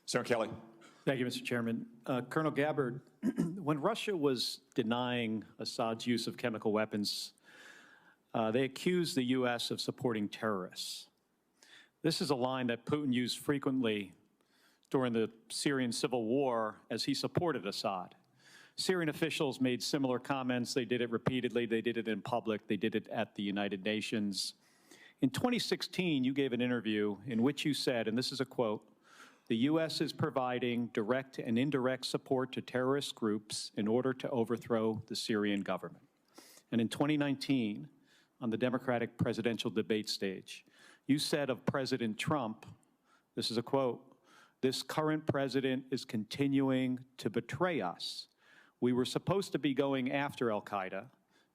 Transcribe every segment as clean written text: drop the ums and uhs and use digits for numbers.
Senator Kelly. Thank you, Mr. Chairman. Colonel Gabbard, when Russia was denying Assad's use of chemical weapons, they accused the U.S. of supporting terrorists. This is a line that Putin used frequently during the Syrian civil war as he supported Assad. Syrian officials made similar comments. They did it repeatedly. They did it in public. They did it at the United Nations. In 2016, you gave an interview in which you said, and this is a quote, "The U.S. is providing direct and indirect support to terrorist groups in order to overthrow the Syrian government." And in 2019, on the Democratic presidential debate stage, you said of President Trump, this is a quote, "This current president is continuing to betray us. We were supposed to be going after al-Qaeda,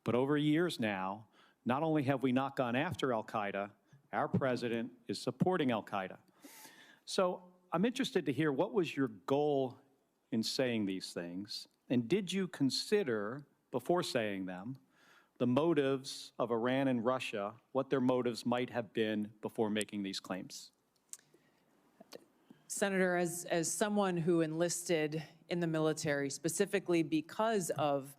but over years now, not only have we not gone after al-Qaeda, our president is supporting al-Qaeda." So I'm interested to hear, what was your goal in saying these things? And did you consider, before saying them, the motives of Iran and Russia, what their motives might have been before making these claims? Senator, as someone who enlisted in the military specifically because of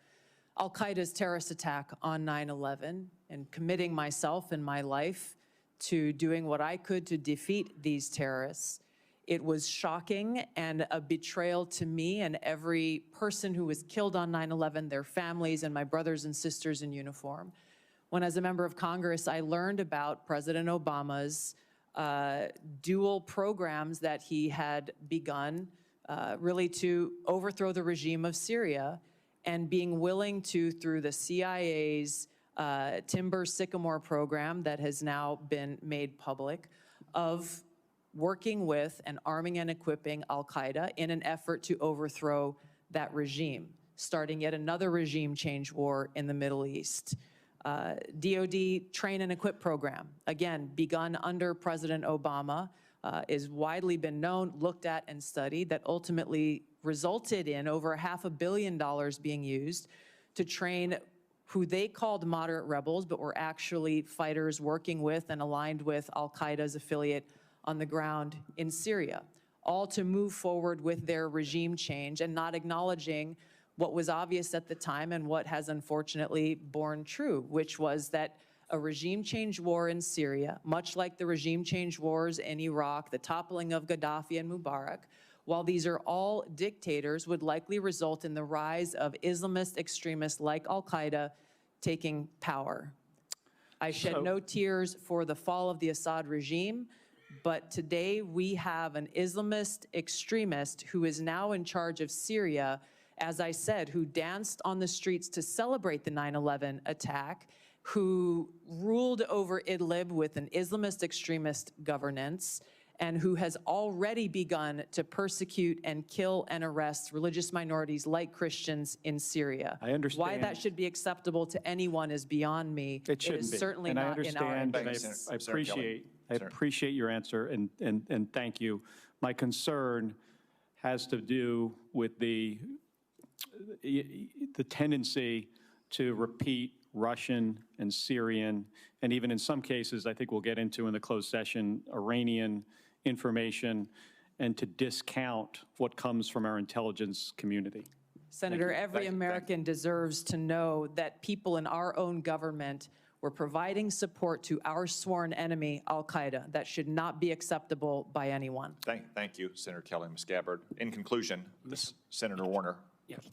al-Qaeda's terrorist attack on 9/11 and committing myself and my life to doing what I could to defeat these terrorists, it was shocking and a betrayal to me and every person who was killed on 9/11, their families and my brothers and sisters in uniform. When, as a member of Congress, I learned about President Obama's dual programs that he had begun really to overthrow the regime of Syria, and being willing to, through the CIA's Timber Sycamore program that has now been made public, of working with and arming and equipping al-Qaeda in an effort to overthrow that regime, starting yet another regime change war in the Middle East. DoD Train and Equip program, again, begun under President Obama, is widely been known, looked at, and studied, that ultimately resulted in over $500 million being used to train who they called moderate rebels, but were actually fighters working with and aligned with al-Qaeda's affiliate on the ground in Syria, all to move forward with their regime change and not acknowledging what was obvious at the time and what has unfortunately borne true, which was that a regime change war in Syria, much like the regime change wars in Iraq, the toppling of Gaddafi and Mubarak, while these are all dictators, would likely result in the rise of Islamist extremists like al-Qaeda taking power. I shed no tears for the fall of the Assad regime, but today we have an Islamist extremist who is now in charge of Syria, as I said, who danced on the streets to celebrate the 9/11 attack, who ruled over Idlib with an Islamist extremist governance, and who has already begun to persecute and kill and arrest religious minorities like Christians in Syria. I understand. Why that should be acceptable to anyone is beyond me. It shouldn't is be. certainly and not in our interests. I appreciate your answer, and thank you. My concern has to do with the tendency to repeat Russian and Syrian, and even in some cases, I think we'll get into in the closed session, Iranian information, and to discount what comes from our intelligence community. Senator, every American deserves to know that people in our own government were providing support to our sworn enemy, al-Qaeda. That should not be acceptable by anyone. Thank you, Senator Kelly. Ms. Gabbard. In conclusion, Senator Warner. Yes.